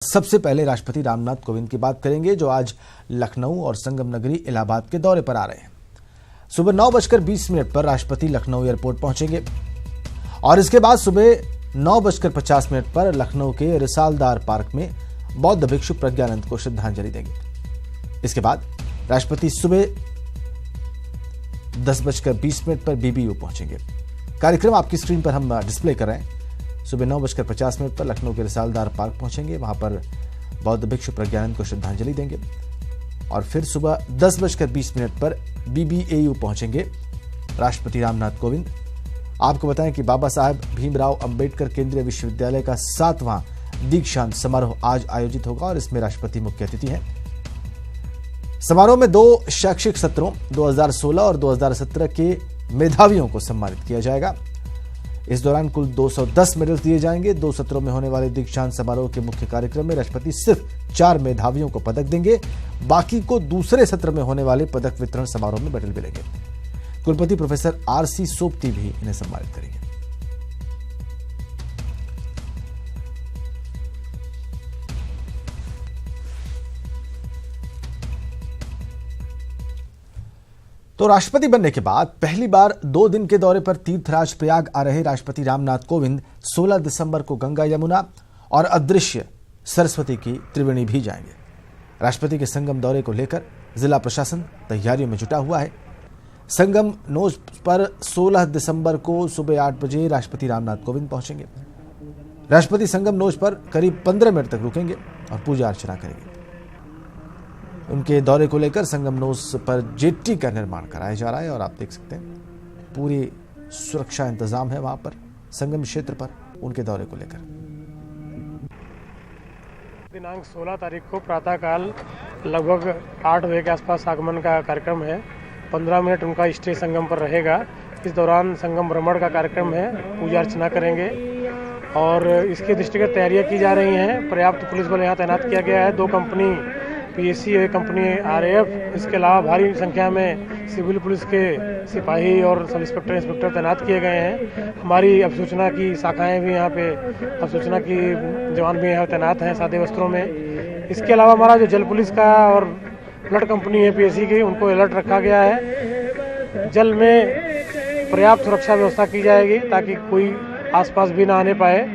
सबसे पहले राष्ट्रपति रामनाथ कोविंद की बात करेंगे, जो आज लखनऊ और संगम नगरी इलाहाबाद के दौरे पर आ रहे हैं। सुबह 9:20 पर राष्ट्रपति लखनऊ एयरपोर्ट पहुंचेंगे और इसके बाद सुबह 9:50 पर लखनऊ के रिसालदार पार्क में बौद्ध भिक्षु प्रज्ञानंद को श्रद्धांजलि देंगे। इसके बाद राष्ट्रपति सुबह 10:20 पर बीबीयू पहुंचेंगे। कार्यक्रम आपकी स्क्रीन पर हम डिस्प्ले कर रहे हैं। सुबह 9:50 पर लखनऊ के रिसालदार पार्क पहुंचेंगे, वहां पर बौद्ध भिक्षु प्रज्ञानंद को श्रद्धांजलि देंगे और फिर सुबह 10:20 पर बीबीएयू पहुंचेंगे राष्ट्रपति रामनाथ कोविंद। आपको बताएं कि बाबा साहेब भीमराव अंबेडकर केंद्रीय विश्वविद्यालय का 7वां दीक्षांत समारोह आज आयोजित होगा और इसमें राष्ट्रपति मुख्य अतिथि हैं। समारोह में 2 शैक्षिक सत्रों 2016 और 2017 के मेधावियों को सम्मानित किया जाएगा। इस दौरान कुल 210 मेडल दिए जाएंगे। 2 सत्रों में होने वाले दीक्षांत समारोह के मुख्य कार्यक्रम में राष्ट्रपति सिर्फ 4 मेधावियों को पदक देंगे, बाकी को दूसरे सत्र में होने वाले पदक वितरण समारोह में मेडल मिलेंगे। कुलपति प्रोफेसर आरसी सोपती भी इन्हें सम्मानित करेंगे। तो राष्ट्रपति बनने के बाद पहली बार 2 दिन के दौरे पर तीर्थराज प्रयाग आ रहे राष्ट्रपति रामनाथ कोविंद 16 दिसंबर को गंगा यमुना और अदृश्य सरस्वती की त्रिवेणी भी जाएंगे। राष्ट्रपति के संगम दौरे को लेकर जिला प्रशासन तैयारियों में जुटा हुआ है। संगम नोज पर 16 दिसंबर को सुबह 8 बजे राष्ट्रपति रामनाथ कोविंद पहुंचेंगे। राष्ट्रपति संगम नोज पर करीब 15 मिनट तक रुकेंगे और पूजा अर्चना करेंगे। उनके दौरे को लेकर संगम नोज पर जेट्टी का निर्माण कराया जा रहा है और आप देख सकते हैं पूरी सुरक्षा इंतजाम है वहां पर संगम क्षेत्र पर उनके दौरे को लेकर। दिनांक 16 तारीख को प्रातःकाल लगभग 8 बजे के आसपास आगमन का कार्यक्रम है। 15 मिनट उनका स्टे संगम पर रहेगा। इस दौरान संगम भ्रमण का कार्यक्रम है, पूजा अर्चना करेंगे और इसके दृष्टिगत तैयारियां की जा रही हैं। पर्याप्त पुलिस बल यहाँ तैनात किया गया है। 2 कंपनी पीएसी और कंपनी आरएएफ, इसके अलावा भारी संख्या में सिविल पुलिस के सिपाही और सब इंस्पेक्टर तैनात किए गए हैं। हमारी अभिसूचना की शाखाएं भी यहाँ पे, अभिसूचना की जवान भी यहाँ तैनात हैं सादे वस्त्रों में। इसके अलावा हमारा जो जल पुलिस का और फ्लड कंपनी है पीएसी की, उनको अलर्ट रखा गया है। जल में पर्याप्त सुरक्षा व्यवस्था की जाएगी ताकि कोई आसपास भी ना आने पाए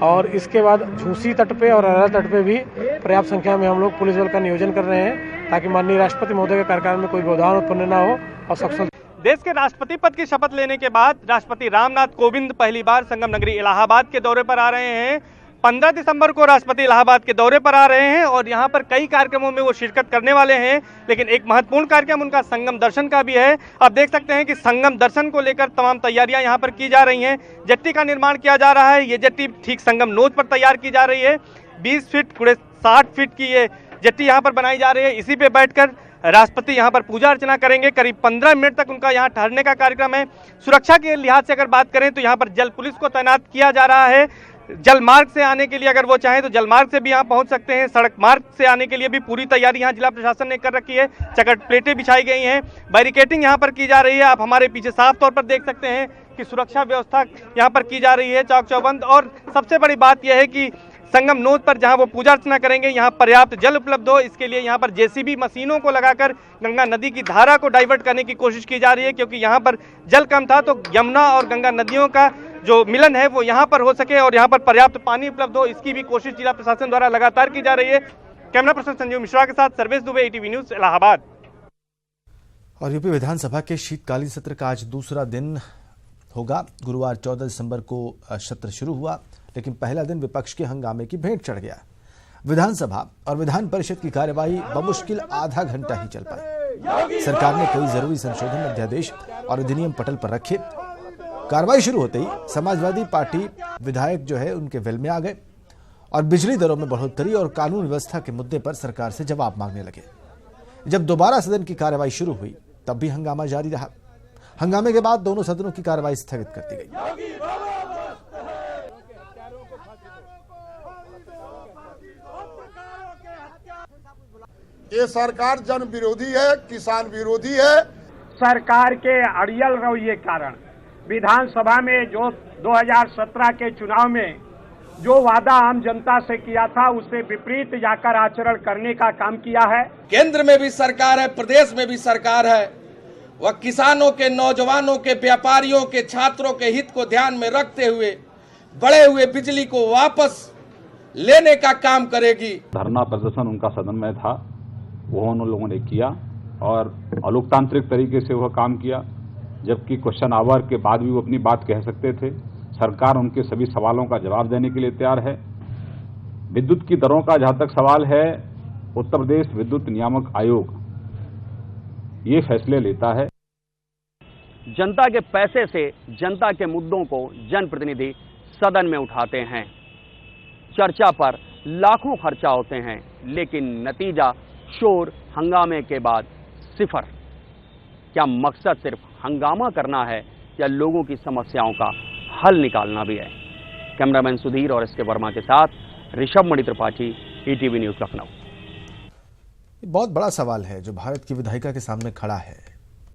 और इसके बाद झूसी तट पे और अरल तट पे भी पर्याप्त संख्या में हम लोग पुलिस बल का नियोजन कर रहे हैं ताकि माननीय राष्ट्रपति महोदय के कार्यकाल में कोई व्यवधान उत्पन्न न हो और सक्षम। देश के राष्ट्रपति पद की शपथ लेने के बाद राष्ट्रपति रामनाथ कोविंद पहली बार संगम नगरी इलाहाबाद के दौरे पर आ रहे हैं। 15 दिसंबर को राष्ट्रपति इलाहाबाद के दौरे पर आ रहे हैं और यहाँ पर कई कार्यक्रमों में वो शिरकत करने वाले हैं, लेकिन एक महत्वपूर्ण कार्यक्रम उनका संगम दर्शन का भी है। आप देख सकते हैं कि संगम दर्शन को लेकर तमाम तैयारियां यहाँ पर की जा रही हैं। जेट्टी का निर्माण किया जा रहा है। ये जेट्टी ठीक संगम नोज पर तैयार की जा रही है। 20 फीट पूरे 60 फीट की ये जेट्टी यहाँ पर बनाई जा रही है। इसी पे बैठकर राष्ट्रपति यहाँ पर पूजा अर्चना करेंगे। करीब 15 मिनट तक उनका यहाँ ठहरने का कार्यक्रम है। सुरक्षा के लिहाज से अगर बात करें तो यहाँ पर जल पुलिस को तैनात किया जा रहा है। जल मार्ग से आने के लिए अगर वो चाहें तो जल मार्ग से भी यहाँ पहुँच सकते हैं। सड़क मार्ग से आने के लिए भी पूरी तैयारी यहाँ जिला प्रशासन ने कर रखी है। चकट प्लेटें बिछाई गई हैं, बैरिकेटिंग यहाँ पर की जा रही है। आप हमारे पीछे साफ तौर पर देख सकते हैं कि सुरक्षा व्यवस्था यहाँ पर की जा रही है चौक चौबंद। और सबसे बड़ी बात यह है कि संगम नोज पर जहां वो पूजा अर्चना करेंगे यहाँ पर्याप्त जल उपलब्ध हो, इसके लिए यहाँ पर जेसीबी मशीनों को लगाकर गंगा नदी की धारा को डाइवर्ट करने की कोशिश की जा रही है, क्योंकि यहाँ पर जल कम था तो यमुना और गंगा नदियों का जो मिलन है वो यहाँ पर हो सके और यहाँ पर पर्याप्त पानी उपलब्ध हो, इसकी भी कोशिश जिला प्रशासन द्वारा लगातार की जा रही है। कैमरा पर्सन संजीव मिश्रा के साथ सर्वेश दुबे, ATV न्यूज, इलाहाबाद। और यूपी विधानसभा के शीतकालीन सत्र का आज दूसरा दिन होगा। गुरुवार 14 दिसंबर को सत्र शुरू हुआ, लेकिन पहला दिन विपक्ष के हंगामे की भेंट चढ़ गया। विधानसभा और विधान परिषद की कार्यवाही बमुश्किल आधा घंटा ही चल पाई। सरकार ने कई जरूरी संशोधन, अध्यादेश और अधिनियम पटल पर रखे। कार्रवाई शुरू होते ही समाजवादी पार्टी विधायक जो है उनके वेल में आ गए और बिजली दरों में बढ़ोतरी और कानून व्यवस्था के मुद्दे पर सरकार से जवाब मांगने लगे। जब दोबारा सदन की कार्रवाई शुरू हुई तब भी हंगामा जारी रहा। हंगामे के बाद दोनों सदनों की कार्रवाई स्थगित कर दी गई। ये सरकार जन विरोधी है, किसान विरोधी है। सरकार के अड़ियल रवैये कारण विधानसभा में जो 2017 के चुनाव में जो वादा आम जनता से किया था उससे विपरीत जाकर आचरण करने का काम किया है। केंद्र में भी सरकार है, प्रदेश में भी सरकार है, वह किसानों के, नौजवानों के, व्यापारियों के, छात्रों के हित को ध्यान में रखते हुए बढ़े हुए बिजली को वापस लेने का काम करेगी। धरना प्रदर्शन उनका सदन में था, वो उन लोगों ने किया और अलोकतांत्रिक तरीके से वह काम किया, जबकि क्वेश्चन आवर के बाद भी वो अपनी बात कह सकते थे। सरकार उनके सभी सवालों का जवाब देने के लिए तैयार है। विद्युत की दरों का जहां तक सवाल है, उत्तर प्रदेश विद्युत नियामक आयोग ये फैसले लेता है। जनता के पैसे से जनता के मुद्दों को जनप्रतिनिधि सदन में उठाते हैं। चर्चा पर लाखों खर्चा होते हैं, लेकिन नतीजा शोर हंगामे के बाद सिफर। क्या मकसद सिर्फ हंगामा करना है या लोगों की समस्याओं का हल निकालना भी है? कैमरामैन सुधीर और एसके वर्मा के साथ ऋषभ मणि त्रिपाठी, ईटीवी न्यूज लखनऊ। बहुत बड़ा सवाल है जो भारत की विधायिका के सामने खड़ा है।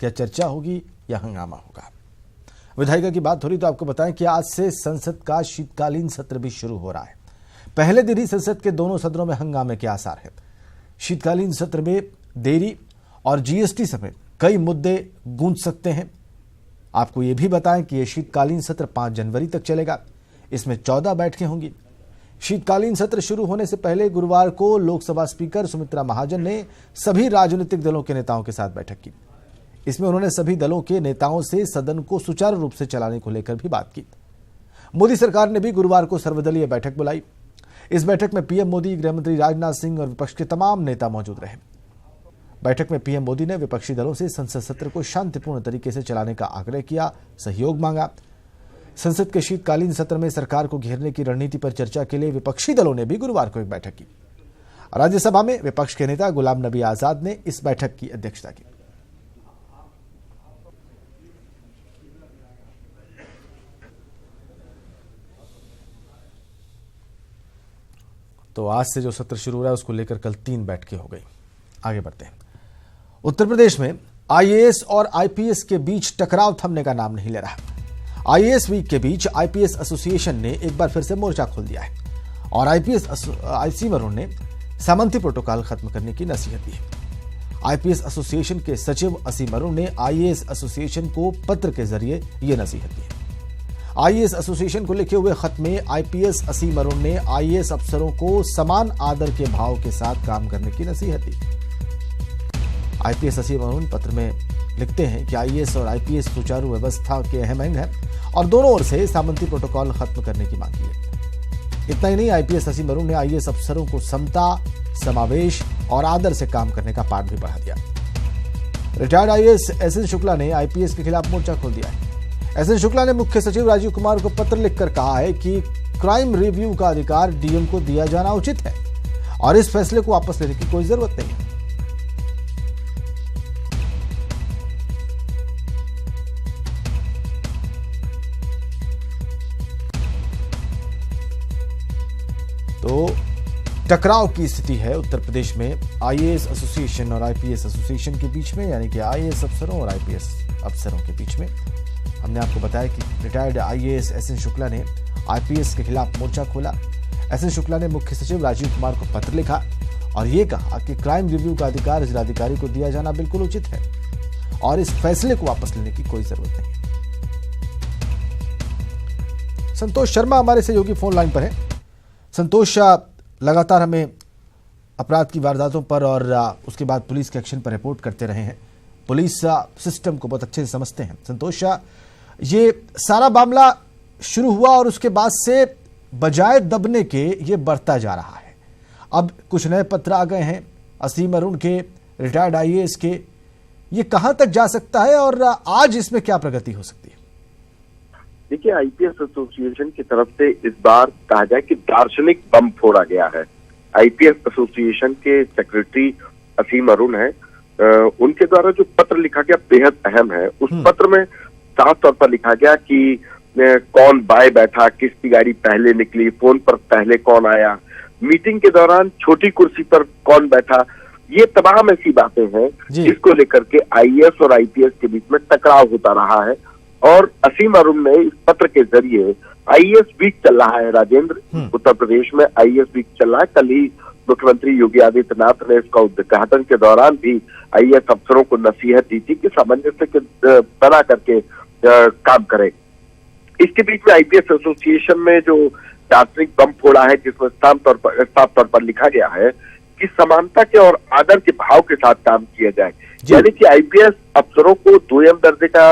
क्या चर्चा होगी या हंगामा होगा? विधायिका की बात हो रही तो आपको बताएं कि आज से संसद का शीतकालीन सत्र भी शुरू हो रहा है। पहले दिन ही संसद के दोनों सदनों में हंगामे के आसार है। शीतकालीन सत्र में देरी और जीएसटी समेत कई मुद्दे गूंज सकते हैं। आपको यह भी बताएं कि यह शीतकालीन सत्र 5 जनवरी तक चलेगा। इसमें 14 बैठकें होंगी। शीतकालीन सत्र शुरू होने से पहले गुरुवार को लोकसभा स्पीकर सुमित्रा महाजन ने सभी राजनीतिक दलों के नेताओं के साथ बैठक की। इसमें उन्होंने सभी दलों के नेताओं से सदन को सुचारू रूप से चलाने को लेकर भी बात की। मोदी सरकार ने भी गुरुवार को सर्वदलीय बैठक बुलाई। इस बैठक में पीएम मोदी, गृहमंत्री राजनाथ सिंह और विपक्ष के तमाम नेता मौजूद रहे। बैठक में पीएम मोदी ने विपक्षी दलों से संसद सत्र को शांतिपूर्ण तरीके से चलाने का आग्रह किया, सहयोग मांगा। संसद के शीतकालीन सत्र में सरकार को घेरने की रणनीति पर चर्चा के लिए विपक्षी दलों ने भी गुरुवार को एक बैठक की। राज्यसभा में विपक्ष के नेता गुलाम नबी आजाद ने इस बैठक की अध्यक्षता की। तो आज से जो सत्र शुरू हो रहा है उसको लेकर कल 3 बैठकें हो गई। आगे बढ़ते हैं। उत्तर प्रदेश में आईएएस और आईपीएस के बीच टकराव थमने का नाम नहीं ले रहा। आईएएस वीक के बीच आईपीएस एसोसिएशन ने एक बार फिर से मोर्चा खोल दिया है और आईपीएस असीम अरुण ने सामंती प्रोटोकॉल खत्म करने की नसीहत दी है। आईपीएस एसोसिएशन के सचिव असीम अरुण ने आईएएस एसोसिएशन को पत्र के जरिए यह नसीहत दी है। आईएएस एसोसिएशन को लिखे हुए खत में आईपीएस असीम अरुण ने आईएएस अफसरों को समान आदर के भाव के साथ काम करने की नसीहत दी। आईपीएस असीम अरुण पत्र में लिखते हैं कि आईएएस और आईपीएस सुचारू व्यवस्था के अहम अंग है और दोनों ओर से सामंती प्रोटोकॉल खत्म करने की मांग की है। इतना ही नहीं, आईपीएस असीम अरुण ने आईएएस अफसरों को समता, समावेश और आदर से काम करने का पाठ भी बढ़ा दिया। रिटायर्ड आईएएस एसएन शुक्ला ने आईपीएस के खिलाफ मोर्चा खोल दिया है। एसएन शुक्ला ने मुख्य सचिव राजीव कुमार को पत्र लिखकर कहा है कि क्राइम रिव्यू का अधिकार डीएम को दिया जाना उचित है और इस फैसले को वापस लेने की कोई जरूरत नहीं है। तो टकराव की स्थिति है उत्तर प्रदेश में आईएएस एसोसिएशन और आईपीएस एसोसिएशन के बीच में, यानी कि आईएएस अफसरों और आईपीएस अफसरों के बीच में। हमने आपको बताया कि रिटायर्ड आईएएस एसएन शुक्ला ने आईपीएस के खिलाफ मोर्चा खोला। एसएन शुक्ला ने मुख्य सचिव राजीव कुमार को पत्र लिखा और यह कहा कि क्राइम रिव्यू का अधिकार जिलाधिकारी को दिया जाना बिल्कुल उचित है और इस फैसले को वापस लेने की कोई जरूरत नहीं है। संतोष शर्मा हमारे सहयोगी फोन लाइन पर है। संतोष, लगातार हमें अपराध की वारदातों पर और उसके बाद पुलिस के एक्शन पर रिपोर्ट करते रहे हैं। पुलिस सिस्टम को बहुत अच्छे से समझते हैं। संतोष, ये सारा मामला शुरू हुआ और उसके बाद से बजाय दबने के ये बढ़ता जा रहा है। अब कुछ नए पत्र आ गए हैं असीम अरुण के, रिटायर्ड आईएएस के। ये कहां तक जा सकता है और आज इसमें क्या प्रगति हो सकती है? देखिए, आईपीएस एसोसिएशन की तरफ से इस बार कहा जाए कि दार्शनिक बम फोड़ा गया है। आईपीएस एसोसिएशन के सेक्रेटरी असीम अरुण है, उनके द्वारा जो पत्र लिखा गया बेहद अहम है। उस पत्र में साफ तौर पर लिखा गया कि कौन बाय बैठा, किसकी गाड़ी पहले निकली, फोन पर पहले कौन आया, मीटिंग के दौरान छोटी कुर्सी पर कौन बैठा, ये तमाम ऐसी बातें हैं जिसको लेकर के आईएएस और आईपीएस के बीच में टकराव होता रहा है। और असीम अरुण ने इस पत्र के जरिए आईएएस वीक चल रहा है राजेंद्र, उत्तर प्रदेश में आईएएस वीक चल रहा है। कल ही मुख्यमंत्री योगी आदित्यनाथ ने इसका उद्घाटन के दौरान भी आईएएस अफसरों को नसीहत दी थी कि सामंजस्य बना करके काम करें। इसके बीच में आईपीएस एसोसिएशन में जो दार्शनिक बम फोड़ा है, जिसमें साफ तौर पर लिखा गया है कि समानता के और आदर के भाव के साथ काम किया जाए, यानी कि आईपीएस अफसरों को दोयम दर्जे का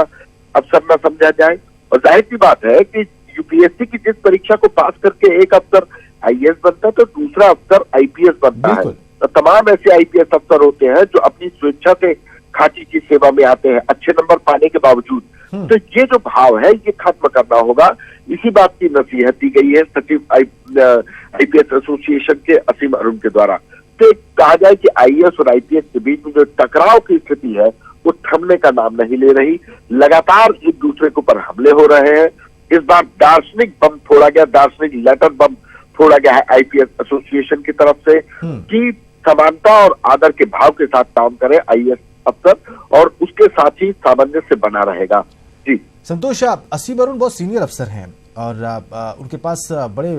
अफसर न समझा जाए। और जाहिर सी बात है कि यूपीएससी की जिस परीक्षा को पास करके एक अफसर आईएएस बनता है तो दूसरा अफसर आईपीएस बनता है। तो तमाम ऐसे आईपीएस अफसर होते हैं जो अपनी स्वेच्छा से खाकी की सेवा में आते हैं अच्छे नंबर पाने के बावजूद। तो ये जो भाव है ये खत्म करना होगा, इसी बात की नसीहत दी गई है सचिव आईपीएस एसोसिएशन के असीम अरुण के द्वारा। तो कहा जाए कि आईएएस और आईपीएस के बीच में जो टकराव की स्थिति है वो थमने का नाम नहीं ले रही, लगातार एक दूसरे के ऊपर हमले हो रहे हैं। इस बार दार्शनिक बम फोड़ा गया, दार्शनिक लेटर बम फोड़ा गया है आईपीएस एसोसिएशन की तरफ से कि समानता और आदर के भाव के साथ काम करें आईएएस अफसर, और उसके साथ ही सामंजस्य बना रहेगा। जी संतोष, असीम अरुण बहुत सीनियर अफसर हैं और उनके पास बड़े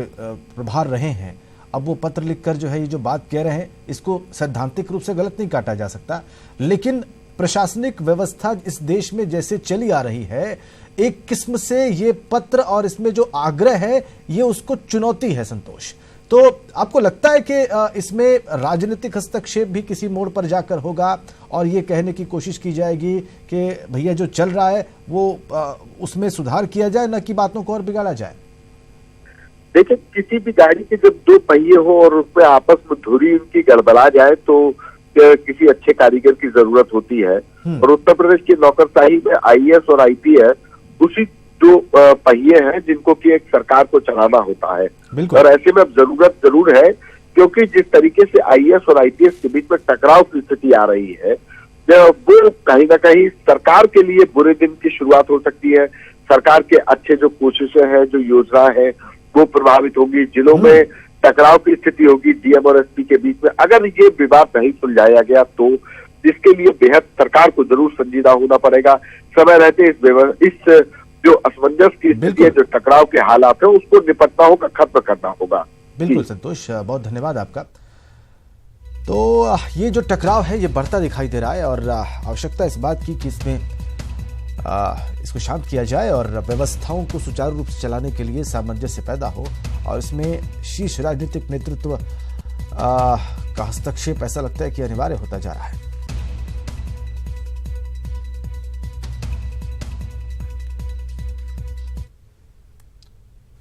प्रभार रहे हैं। अब वो पत्र लिखकर जो है ये जो बात कह रहे हैं इसको सैद्धांतिक रूप से गलत नहीं काटा जा सकता, लेकिन प्रशासनिक व्यवस्था इस देश में जैसे चली आ रही है, एक किस्म से ये पत्र और इसमें जो आग्रह है ये उसको चुनौती है। संतोष, तो आपको लगता है कि इसमें राजनीतिक हस्तक्षेप भी किसी मोड़ पर जाकर होगा और ये कहने की कोशिश की जाएगी कि भैया जो चल रहा है वो उसमें सुधार किया जाए, न कि बातों को और बिगाड़ा जाए? देखिए, किसी भी गाड़ी के जब दो पहिए हो और उसमें आपस में धुरी उनकी गड़बड़ा जाए तो किसी अच्छे कारीगर की जरूरत होती है। और उत्तर प्रदेश की नौकरशाही में आईएएस और आईपीएस उसी दो पहिए हैं जिनको कि एक सरकार को चलाना होता है। और ऐसे में अब जरूरत जरूर है, क्योंकि जिस तरीके से आईएएस और आईपीएस के बीच में टकराव की स्थिति आ रही है वो कहीं ना कहीं सरकार के लिए बुरे दिन की शुरुआत हो सकती है। सरकार के अच्छे जो कोशिशें हैं, जो योजना है वो प्रभावित होगी। जिलों में टकराव की स्थिति होगी डीएम और एसपी के बीच में। अगर ये विवाद नहीं सुलझाया गया तो इसके लिए बेहद सरकार को जरूर संजीदा होना पड़ेगा। समय रहते इस जो असमंजस की स्थिति है, जो टकराव के हालात है, उसको निपटना होगा, खत्म करना होगा। बिल्कुल संतोष, बहुत धन्यवाद आपका। तो ये जो टकराव है ये बढ़ता दिखाई दे रहा है और आवश्यकता इस बात की कि इसमें इसको शांत किया जाए और व्यवस्थाओं को सुचारू रूप से चलाने के लिए सामंजस्य पैदा हो, और इसमें शीर्ष राजनीतिक नेतृत्व का हस्तक्षेप ऐसा लगता है कि अनिवार्य होता जा रहा है।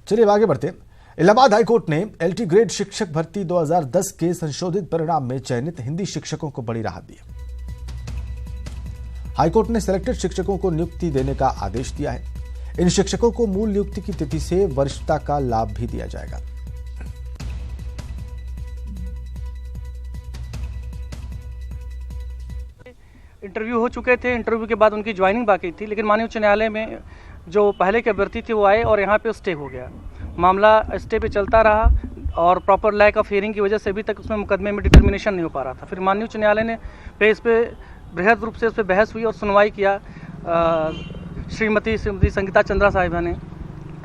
चलिए आगे बढ़ते हैं। इलाहाबाद हाईकोर्ट ने एलटी ग्रेड शिक्षक भर्ती 2010 के संशोधित परिणाम में चयनित हिंदी शिक्षकों को बड़ी राहत दी। हाईकोर्ट ने सिलेक्टेड शिक्षकों को नियुक्ति देने का आदेश दिया है। इन शिक्षकों को मूल नियुक्ति की तिथि से वरिष्ठता का लाभ भी दिया जाएगा। इंटरव्यू हो चुके थे, इंटरव्यू के बाद उनकी ज्वाइनिंग बाकी थी, लेकिन माननीय उच्च न्यायालय में जो पहले के अभ्यर्थी थे वो आए और यहाँ पे स्टे हो गया। मामला स्टे पे चलता रहा और प्रॉपर लैक ऑफ हियरिंग की वजह से अभी तक उसमें मुकदमे में डिटर्मिनेशन नहीं हो पा रहा था। फिर माननीय उच्च न्यायालय ने इस पे बृहद रूप से उस पर बहस हुई और सुनवाई किया। श्रीमती संगीता चंद्रा साहिबा ने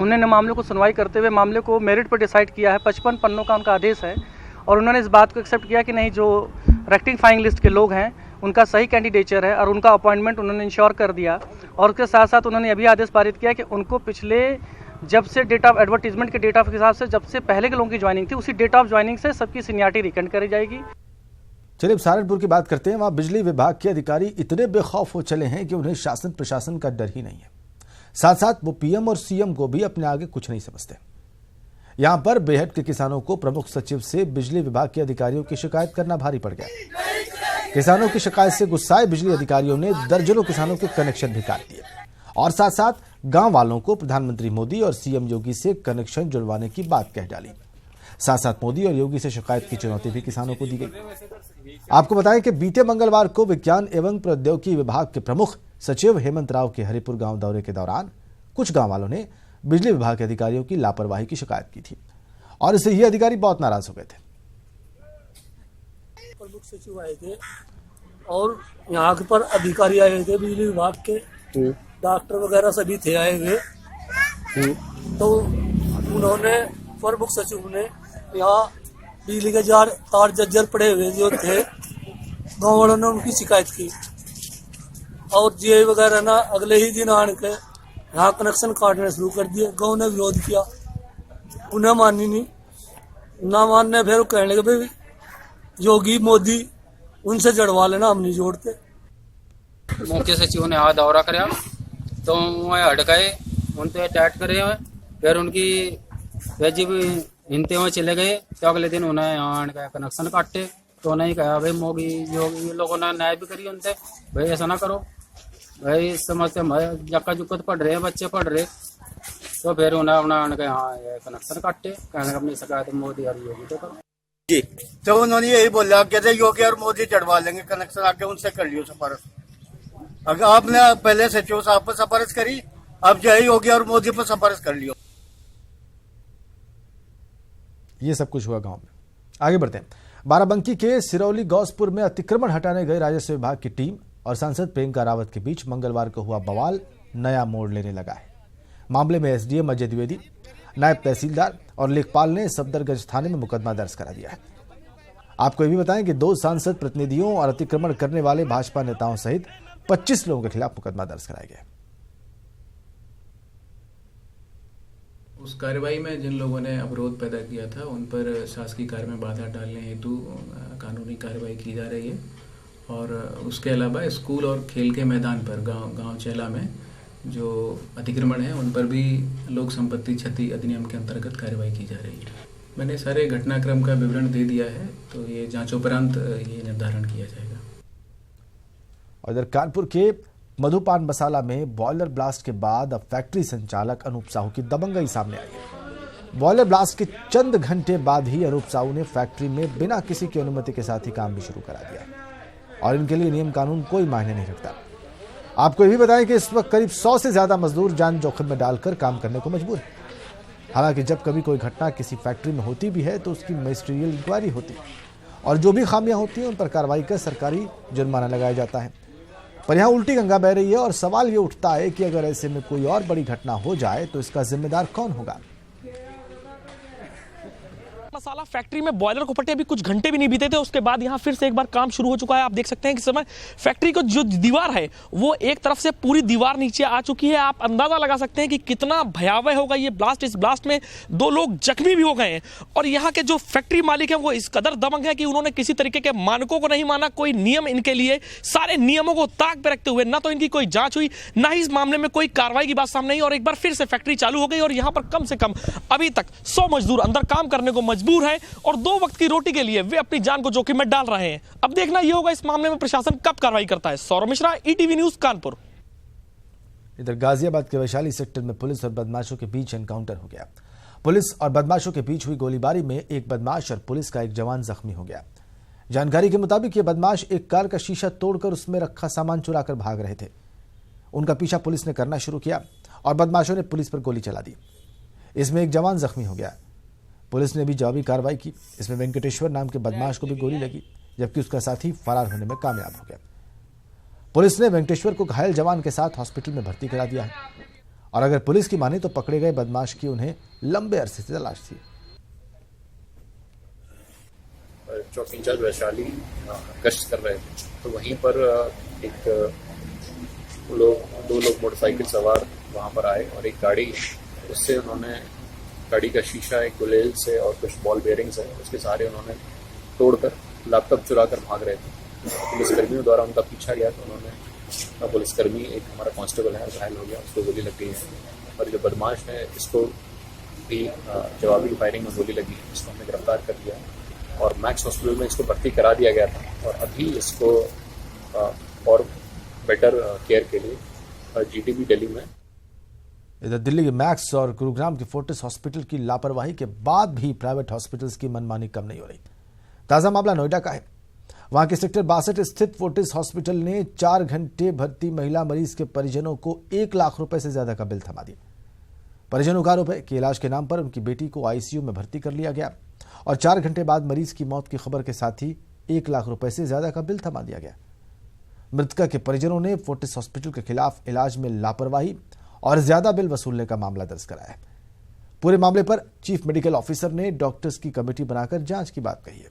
उन्होंने मामले को सुनवाई करते हुए मामले को मेरिट पर डिसाइड किया है। 55 पन्नों का उनका आदेश है और उन्होंने इस बात को एक्सेप्ट किया कि नहीं, जो रेक्टिफाइंग लिस्ट के लोग हैं उनका सही कैंडिडेचर है और उनका अपॉइंटमेंट उन्होंने इंश्योर कर दिया। और उसके साथ साथ उन्होंने अभी आदेश पारित किया कि उनको पिछले जब से डेट ऑफ एडवर्टीजमेंट के डेट ऑफ के हिसाब से जब से पहले के लोगों की ज्वाइनिंग थी उसी डेट ऑफ ज्वाइनिंग से सबकी सीनियरिटी रिकॉर्ड करी जाएगी। चलिए सहारनपुर की बात करते हैं। वहां बिजली विभाग के अधिकारी इतने बेखौफ हो चले हैं कि उन्हें शासन प्रशासन का डर ही नहीं है। साथ साथ वो पीएम और सीएम को भी अपने आगे कुछ नहीं समझते। यहां पर बेहद के किसानों को प्रमुख सचिव से बिजली विभाग के अधिकारियों की शिकायत करना भारी पड़ गया। किसानों की शिकायत से गुस्साए बिजली अधिकारियों ने दर्जनों किसानों के कनेक्शन भी काट दिए और साथ साथ गांव वालों को प्रधानमंत्री मोदी और सीएम योगी से कनेक्शन जुड़वाने की बात कह डाली। साथ साथ मोदी और योगी से शिकायत की चुनौती भी किसानों को दी गई। आपको बताएं कि बीते मंगलवार को विज्ञान एवं प्रौद्योगिकी विभाग के प्रमुख सचिव हेमंत राव के हरिपुर गांव दौरे के दौरान कुछ गांव वालों ने बिजली विभाग के अधिकारियों की लापरवाही की शिकायत की थी और इससे ये अधिकारी बहुत नाराज हो गए थे। प्रमुख सचिव आए थे और यहाँ पर अधिकारी आए थे बिजली विभाग के, डॉक्टर वगैरह सभी थे आए हुए। तो उन्होंने प्रमुख सचिव ने यहाँ बिजली के तार जर्जर पड़े हुए जो थे, गाँव वालों ने उनकी शिकायत की और जीआई वगैरह ना अगले ही दिन आने के यहाँ कनेक्शन काटने शुरू कर दिए। गाँव ने विरोध किया, उन्हें मानी नहीं, ना मानने फिर कहने लगे भाई योगी मोदी उनसे जड़वा लेना, हम नहीं जोड़ते। मुख्य सचिव ने आज दौरा कराया तो वह हट गए, उनसे अटैच करे हुए, फिर उनकी जब हिंते हुए चले गए तो अगले दिन उन्हें यहाँ कनेक्शन काटे। तो उन्हें कहा भाई मोगी योगी लोगों ने न्याय भी करी उनसे, भाई ऐसा ना करो, भाई समझते जक्का जुक्का तो पढ़ रहे हैं, बच्चे पढ़ रहे। तो फिर उन्हें अपना यहाँ कनेक्शन काटे, कहने अपनी शिकायत मोदी और योगी तो करो जी। तो उन्होंने यही बोला, कहते योगी और मोदी चढ़वा लेंगे कनेक्शन, आके उनसे कर लियो सिफारिश। अगर आपने पहले सचिव साहब पर सिफारिश करी, अब जो है योगी और मोदी पर सिफारिश कर लियो। ये सब कुछ हुआ गांव में। आगे बढ़ते हैं। बाराबंकी के सिरौली गौसपुर में अतिक्रमण हटाने गए राजस्व विभाग की टीम और सांसद प्रियंका रावत के बीच मंगलवार को हुआ बवाल नया मोड़ लेने लगा है। मामले में एसडीएम अजय द्विवेदी, नायब तहसीलदार और लेखपाल ने सफदरगंज थाने में मुकदमा दर्ज करा दिया है। आपको यह भी बताएं कि 2 सांसद प्रतिनिधियों और अतिक्रमण करने वाले भाजपा नेताओं सहित 25 लोगों के खिलाफ मुकदमा दर्ज कराया गया है। उस कार्रवाई में जिन लोगों ने अवरोध पैदा किया था उन पर शासकीय कार्य में बाधा डालने हेतु कानूनी कार्रवाई की जा रही है। और उसके अलावा स्कूल और खेल के मैदान पर गांव चेला में जो अतिक्रमण है उन पर भी लोक संपत्ति क्षति अधिनियम के अंतर्गत कार्रवाई की जा रही है। मैंने सारे घटनाक्रम का विवरण दे दिया है, तो ये जांचोपरांत ये निर्धारण किया जाएगा। और इधर कानपुर के मधुपान मसाला में बॉयलर ब्लास्ट के बाद अब फैक्ट्री संचालक अनूप साहू की दबंगई सामने आई है। बॉयलर ब्लास्ट के चंद घंटे बाद ही अनूप साहू ने फैक्ट्री में बिना किसी की अनुमति के साथ ही काम भी शुरू करा दिया और इनके लिए नियम कानून कोई मायने नहीं रखता। आपको ये भी बताएं कि इस वक्त करीब 100 से ज्यादा मजदूर जान जोखिम में डालकर काम करने को मजबूर है। हालांकि जब कभी कोई घटना किसी फैक्ट्री में होती भी है तो उसकी मजिस्ट्रियल इंक्वायरी होती है और जो भी खामियां होती हैं उन पर कार्रवाई कर सरकारी जुर्माना लगाया जाता है। पर यहाँ उल्टी गंगा बह रही है और सवाल ये उठता है कि अगर ऐसे में कोई और बड़ी घटना हो जाए तो इसका जिम्मेदार कौन होगा। मसाला फैक्ट्री में बॉयलर को फटे अभी कुछ घंटे भी नहीं बीते थे, उसके बाद यहाँ फिर से एक बार काम शुरू हो चुका है। आप देख सकते हैं कि समय फैक्ट्री को जो दीवार है वो एक तरफ से पूरी दीवार नीचे आ चुकी है। आप अंदाजा लगा सकते हैं कि कितना भयावह होगा ये ब्लास्ट। इस ब्लास्ट में 2 लोग जख्मी भी हो गए हैं और यहाँ के जो फैक्ट्री मालिक हैं वो इस कदर दबंग है कि उन्होंने किसी तरीके के मानकों को नहीं माना। कोई नियम इनके लिए, सारे नियमों को ताक पे रखते हुए ना तो इनकी कोई जांच हुई, ना ही इस मामले में कोई कार्रवाई की बात सामने आई और एक बार फिर से फैक्ट्री चालू हो गई और यहाँ पर कम से कम अभी तक 100 मजदूर अंदर काम करने को मजबूर है और 2 वक्त की रोटी के लिए वे अपनी जान को जोखिम में डाल रहे हैं। अब देखना यह होगा इस मामले में प्रशासन कब कार्रवाई करता है। Saurabh Mishra, ETV news, Kanpur. इधर गाजियाबाद के वैशाली सेक्टर में पुलिस और बदमाशों के बीच एनकाउंटर हो गया। पुलिस और बदमाशों के बीच हुई गोलीबारी में एक बदमाश और पुलिस का एक जवान जख्मी हो गया। जानकारी के मुताबिक ये बदमाश एक कार का शीशा तोड़कर उसमें रखा सामान चुराकर भाग रहे थे। उनका पीछा पुलिस ने करना शुरू किया और बदमाशों ने पुलिस पर गोली चला दी। इसमें एक जवान जख्मी हो गया। पुलिस ने भी जवाबी कार्रवाई की। इसमें वेंकटेश्वर नाम के बदमाश को भी गोली लगी, जबकि उसका साथी फरार होने में कामयाब हो गया। पुलिस ने वेंकटेश्वर को घायल जवान के साथ हॉस्पिटल में भर्ती करा दिया है और अगर पुलिस की माने तो पकड़े गए बदमाश की उन्हें लंबे अरसे से तलाश थी। चौकी इंचार्ज वैशाली गश्त कर रहे थे तो वहीं पर दो लोग मोटरसाइकिल सवार वहां पर आए और एक गाड़ी, उससे उन्होंने गाड़ी का शीशा, एक गुलेल से और कुछ बॉल बेयरिंग्स है उसके सारे उन्होंने तोड़कर लैपटॉप चुरा कर भाग रहे थे। पुलिसकर्मियों द्वारा उनका पीछा किया तो उन्होंने, पुलिसकर्मी एक हमारा कांस्टेबल है घायल हो गया, उसको गोली लग गई है और जो बदमाश है इसको भी जवाबी फायरिंग में गोली लगी, इसको हमने गिरफ्तार कर लिया और मैक्स हॉस्पिटल में इसको भर्ती करा दिया गया था और अभी इसको और बेटर केयर के लिए जीटीबी दिल्ली में। इधर दिल्ली के मैक्स और गुरुग्राम के फोर्टिस हॉस्पिटल की लापरवाही के बाद भी प्राइवेट हॉस्पिटल्स की मनमानी कम नहीं हो रही। ताजा मामला नोएडा का है। वहां के सेक्टर 62 स्थित फोर्टिस हॉस्पिटल ने 4 घंटे भर्ती महिला मरीज के परिजनों को 1 लाख रुपए से ज्यादा का बिल थमा दिया। परिजनों का आरोप है कि इलाज के नाम पर उनकी बेटी को आईसीयू में भर्ती कर लिया गया और 4 घंटे बाद मरीज की मौत की खबर के साथ ही 1 लाख रुपए से ज्यादा का बिल थमा दिया गया। मृतका के परिजनों ने फोर्टिस हॉस्पिटल के खिलाफ इलाज में लापरवाही और ज्यादा बिल वसूलने का मामला दर्ज कराया है। पूरे मामले पर चीफ मेडिकल ऑफिसर ने डॉक्टर्स की कमेटी बनाकर जांच की बात कही है।